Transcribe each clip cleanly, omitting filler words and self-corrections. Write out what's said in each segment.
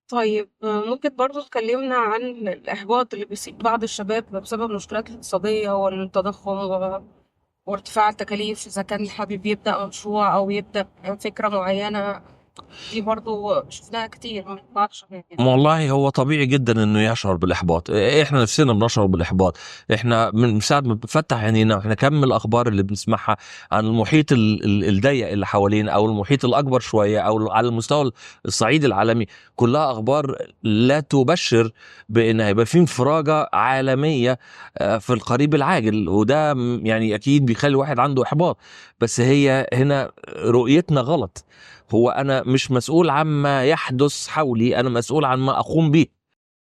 طيب ممكن برضو تكلمنا عن الإحباط اللي بيصيب بعض الشباب بسبب المشكلات الاقتصادية والتضخم وارتفاع التكاليف، إذا كان حابب يبدأ مشروع أو يبدأ فكرة معينة. دي برضو شفناها كتير من بعض الشباب يعني. والله هو طبيعي جدا انه يشعر بالاحباط. احنا نفسنا بنشعر بالاحباط. احنا من ساعه ما بنفتح عينينا احنا كم الاخبار اللي بنسمعها عن المحيط الضيق اللي حوالينا، او المحيط الاكبر شويه، او على المستوى الصعيد العالمي، كلها اخبار لا تبشر بان هيبقى في انفراجه عالميه في القريب العاجل. وده يعني اكيد بيخلي الواحد عنده احباط. بس هي هنا رؤيتنا غلط. هو أنا مش مسؤول عما يحدث حولي، أنا مسؤول عن ما أقوم به.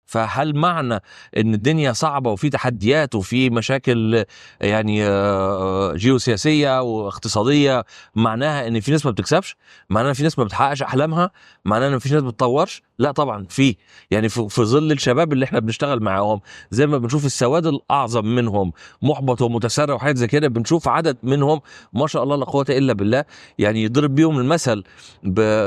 فهل معنى ان الدنيا صعبة وفي تحديات وفي مشاكل يعني جيوسياسية واقتصادية، معناها ان في ناس ما بتكسبش؟ معناها في ناس ما بتحققش احلامها؟ معناها ان في ناس ما بتطورش؟ لا طبعا في. يعني في ظل الشباب اللي احنا بنشتغل معاهم، زي ما بنشوف السواد الاعظم منهم محبط ومتسرع وحاجات زي كده، بنشوف عدد منهم ما شاء الله لا قوة الا بالله، يعني يضرب بيهم المثل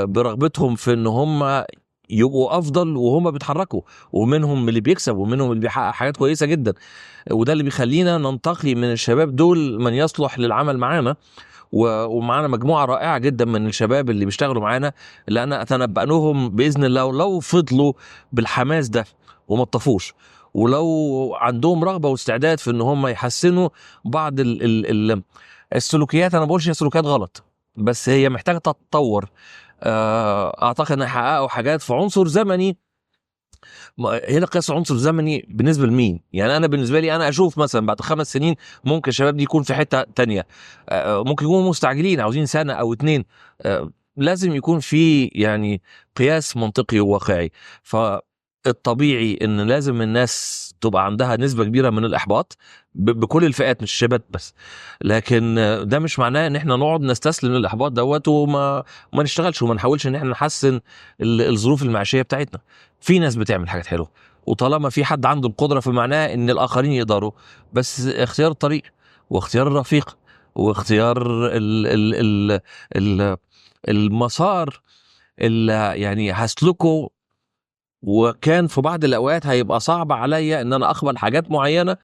برغبتهم في ان هم يبقوا افضل وهم بيتحركوا. ومنهم اللي بيكسب ومنهم اللي بيحقق حاجات كويسة جدا. وده اللي بيخلينا ننتقي من الشباب دول من يصلح للعمل معانا. ومعانا مجموعة رائعة جدا من الشباب اللي بيشتغلوا معانا، اللي أنا أتنبأ لهم بإذن الله لو فضلوا بالحماس ده وما طفوش، ولو عندهم رغبة واستعداد في إن هم يحسنوا بعض السلوكيات. أنا بقولش هي سلوكيات غلط، بس هي محتاجة تتطور. أعتقد أن يحققوا حاجات في عنصر زمني. هنا قياس عنصر زمني بالنسبه لمين؟ يعني انا بالنسبه لي انا اشوف مثلا بعد 5 سنين ممكن الشباب دي يكون في حته تانية. ممكن يكونوا مستعجلين عاوزين سنه او 2. لازم يكون في يعني قياس منطقي وواقعي. فالطبيعي ان لازم الناس تبقى عندها نسبه كبيره من الاحباط بكل الفئات مش الشباب بس. لكن ده مش معناه ان احنا نقعد نستسلم للاحباط دوت وما نشتغلش وما نحاولش ان احنا نحسن الظروف المعيشيه بتاعتنا. في ناس بتعمل حاجات حلوه، وطالما في حد عنده القدره فمعناه ان الاخرين يقدروا. بس اختيار الطريق واختيار الرفيق واختيار ال المسار اللي يعني هسلكه. وكان في بعض الاوقات هيبقى صعب عليا ان انا اقبل حاجات معينه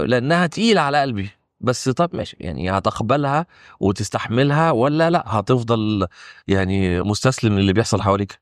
لانها تقيله على قلبي. بس طب ماشي، يعني هتقبلها وتستحملها ولا لا هتفضل يعني مستسلم للي بيحصل حواليك؟